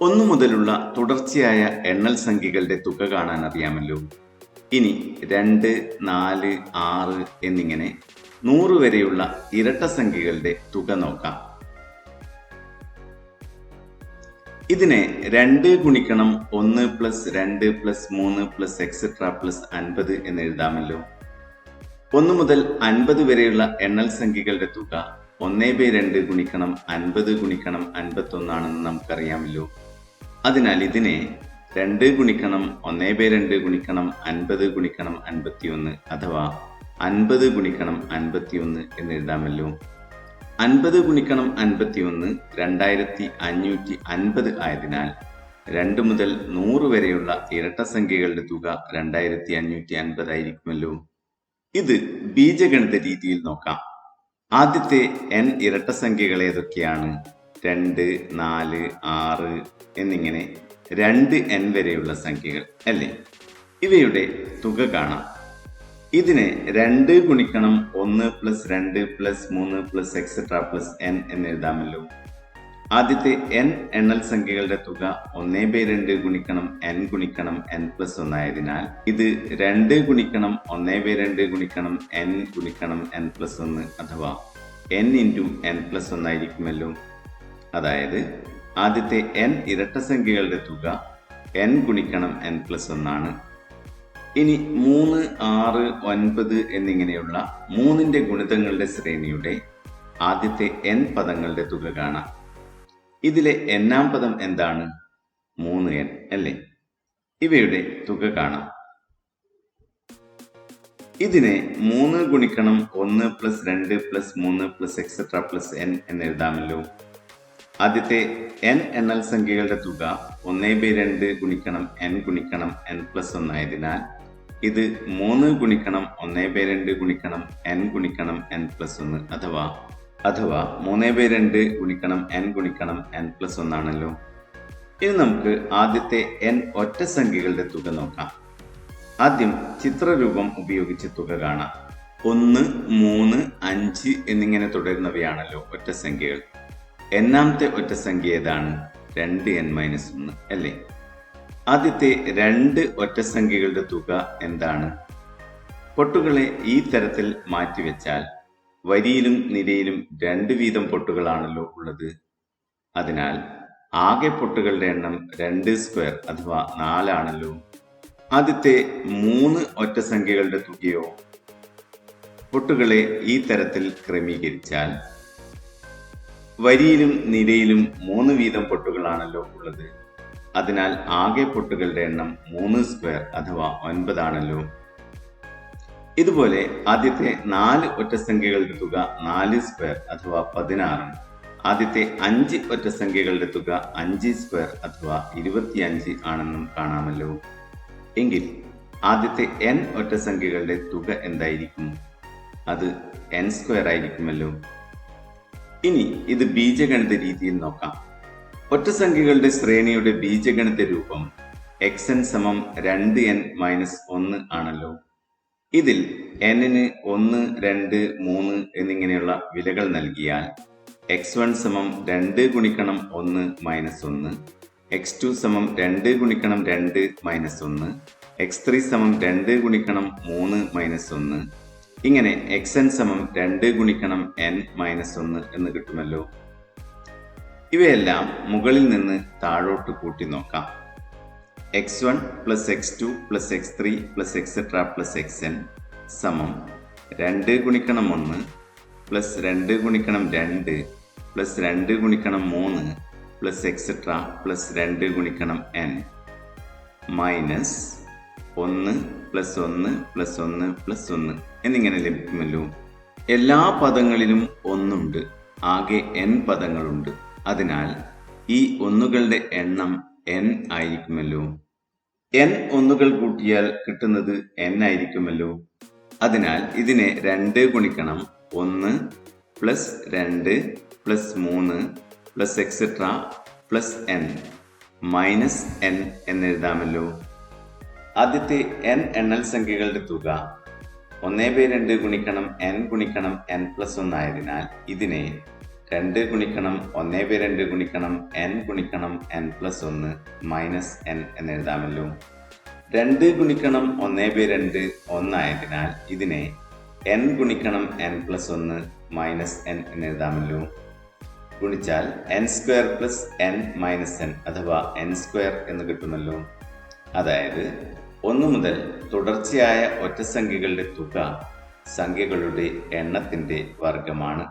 1 മുതലുള്ള തുടർച്ചയായ എണ്ണൽ സംഖ്യകളുടെ തുക കാണാൻ അറിയാമല്ലോ. ഇനി 2, 4, 6 എന്നിങ്ങനെ 100 വരെയുള്ള ഇരട്ട സംഖ്യകളുടെ തുക നോക്കാം. ഇതിനെ 2 ഗുണിക്കണം 1 plus 2 plus 3 plus etcetera plus 50 എന്ന് എഴുതാമല്ലോ. 1 മുതൽ 50 വരെയുള്ള എണ്ണൽ സംഖ്യകളുടെ തുക 1/2 ഗുണിക്കണം 50 ഗുണിക്കണം 51 ആണെന്ന് നമുക്കറിയാമല്ലോ. അതിനാൽ ഇതിനെ 2 ഗുണിക്കണം 1/2 ഗുണിക്കണം 50 ഗുണിക്കണം 51 അഥവാ 50 ഗുണിക്കണം 51 എന്ന് എഴുതാമല്ലോ. 50 ഗുണിക്കണം 51 2550 ആയതിനാൽ 2 മുതൽ 100 വരെയുള്ള ഇരട്ട സംഖ്യകളുടെ തുക 2550 ആയിരിക്കുമല്ലോ. ഇത് ബീജഗണിത രീതിയിൽ നോക്കാം. ആദ്യത്തെ n ഇരട്ട സംഖ്യകൾ ഏതൊക്കെയാണ്? 2, 4, 6 എന്നിങ്ങനെ 2n വരെയുള്ള സംഖ്യകൾ അല്ലേ? ഇവയുടെ തുക കാണാം. ഇതിനെ 2 ഗുണിക്കണം 1 plus 2 plus 3 plus etcetera plus n എന്ന് എഴുതാമല്ലോ. ആദ്യത്തെ n എണ്ണൽ സംഖ്യകളുടെ തുക 1/2 ഗുണിക്കണം n ഗുണിക്കണം n പ്ലസ് 1 ആയതിനാൽ ഇത് 2 ഗുണിക്കണം 1/2 ഗുണിക്കണം n ഗുണിക്കണം n പ്ലസ് 1 അഥവാ n ഇൻറ്റു n പ്ലസ് 1 ആയിരിക്കുമല്ലോ. അതായത് ആദ്യത്തെ n ഇരട്ട സംഖ്യകളുടെ തുക n ഗുണിക്കണം n പ്ലസ് 1 ആണ്. ഇനി 3, 6, 9 എന്നിങ്ങനെയുള്ള 3ന്റെ ഗുണിതങ്ങളുടെ ശ്രേണിയുടെ ആദ്യത്തെ n പദങ്ങളുടെ തുക കാണാം. ഇതിലെ n-ാം പദം എന്താണ്? 3n അല്ലേ? ഇവയുടെ തുക കാണാം. ഇതിനെ 3 ഗുണിക്കണം 1 plus 2 plus 3 plus etcetera plus n എന്ന് എഴുതാമല്ലോ. ആദ്യത്തെ n എണ്ണൽ സംഖ്യകളുടെ തുക 1/2 ഗുണിക്കണം n ഗുണിക്കണം n പ്ലസ് 1 ആയതിനാൽ ഇത് 3 ഗുണിക്കണം 1/2 ഗുണിക്കണം n ഗുണിക്കണം n പ്ലസ് 1 അഥവാ 3/2 ഗുണിക്കണം n ഗുണിക്കണം n പ്ലസ് 1 ആണല്ലോ. ഇനി നമുക്ക് ആദ്യത്തെ n ഒറ്റ സംഖ്യകളുടെ തുക നോക്കാം. ആദ്യം ചിത്രരൂപം ഉപയോഗിച്ച് തുക കാണാം. 1, 3, 5 എന്നിങ്ങനെ തുടരുന്നവയാണല്ലോ ഒറ്റ സംഖ്യകൾ. n-ാമത്തെ ഒറ്റ സംഖ്യ ഏതാണ്? 2n-1 അല്ലേ? ആദ്യത്തെ 2 ഒറ്റ സംഖ്യകളുടെ തുക എന്താണ്? പൊട്ടുകളെ ഈ തരത്തിൽ മാറ്റിവെച്ചാൽ വരിയിലും നിരയിലും 2 വീതം പൊട്ടുകളാണല്ലോ ഉള്ളത്. അതിനാൽ ആകെ പൊട്ടുകളുടെ എണ്ണം 2² അഥവാ 4 ആണല്ലോ. ആദ്യത്തെ 3 ഒറ്റ സംഖ്യകളുടെ തുകയോ? പൊട്ടുകളെ ഈ തരത്തിൽ ക്രമീകരിച്ചാൽ വരിയിലും നിരയിലും 3 വീതം പൊട്ടുകളാണല്ലോ ഉള്ളത്. അതിനാൽ ആകെ പൊട്ടുകളുടെ എണ്ണം 3² അഥവാ 9 ആണല്ലോ. ഇതുപോലെ ആദ്യത്തെ 4 ഒറ്റ സംഖ്യകളുടെ തുക 4² അഥവാ 16, ആദ്യത്തെ 5 ഒറ്റ സംഖ്യകളുടെ തുക 5² അഥവാ 25 ആണെന്നും കാണാമല്ലോ. എങ്കിൽ ആദ്യത്തെ n ഒറ്റ സംഖ്യകളുടെ തുക എന്തായിരിക്കും? അത് n² ആയിരിക്കുമല്ലോ. ഇനി ഇത് ബീജഗണിത രീതിയിൽ നോക്കാം. ഒറ്റ സംഖ്യകളുടെ ശ്രേണിയുടെ ബീജഗണിത രൂപം xn സമം 2n-1 ആണല്ലോ. ഇതിൽ n-ന് 1, 2, 3 എന്നിങ്ങനെയുള്ള വിലകൾ നൽകിയാൽ x1 സമം 2 ഗുണിക്കണം 1 മൈനസ് 1, x2 സമം 2 ഗുണിക്കണം 2 മൈനസ് 1, x3 സമം 2 ഗുണിക്കണം 3 മൈനസ് 1, ഇങ്ങനെ xn സമം 2 ഗുണിക്കണം n മൈനസ് 1 എന്ന് കിട്ടുമല്ലോ. ഇവയെല്ലാം മുകളിൽ നിന്ന് താഴോട്ട് കൂട്ടി നോക്കാം. x1 plus x2 plus x3 plus etcetera plus xn സമം 2 ഗുണിക്കണം 1 പ്ലസ് 2 ഗുണിക്കണം 2 പ്ലസ് 2 ഗുണിക്കണം 3 പ്ലസ് എക്സെട്ര പ്ലസ് 2 ഗുണിക്കണം n minus 1 plus 1 plus 1 plus 1 എന്നിങ്ങനെ ലഭിക്കുമല്ലോ. എല്ലാ പദങ്ങളിലും 1 ഉണ്ട്. ആകെ n പദങ്ങളുണ്ട്. അതിനാൽ ഈ ഒന്നുകളുടെ എണ്ണം n ആയിരിക്കുമല്ലോ. n ഒന്നുകൾ കൂട്ടിയാൽ കിട്ടുന്നത് n ആയിരിക്കുമല്ലോ. അതിനാൽ ഇതിനെ 2 ഗുണിക്കണം 1 plus 2 plus 3 plus etcetera plus n minus n എന്നെഴുതാമല്ലോ. ആദ്യത്തെ n എണ്ണൽ സംഖ്യകളുടെ തുക 1/2 ഗുണിക്കണം n ഗുണിക്കണം n പ്ലസ് 1 ആയതിനാൽ ഇതിനെ 2 ഗുണിക്കണം 1/2 ഗുണിക്കണം n ഗുണിക്കണം n+1 മൈനസ് n എന്നെഴുതാമല്ലോ. 2 ഗുണിക്കണം 1/2 1 ആയതിനാൽ ഇതിനെ n ഗുണിക്കണം n+1 മൈനസ് n എന്നെഴുതാമല്ലോ. ഗുണിച്ചാൽ n² + n - n അഥവാ n² എന്ന് കിട്ടുമല്ലോ. അതായത് 1 മുതൽ തുടർച്ചയായ ഒറ്റസംഖ്യകളുടെ തുക സംഖ്യകളുടെ എണ്ണത്തിന്റെ വർഗമാണ്.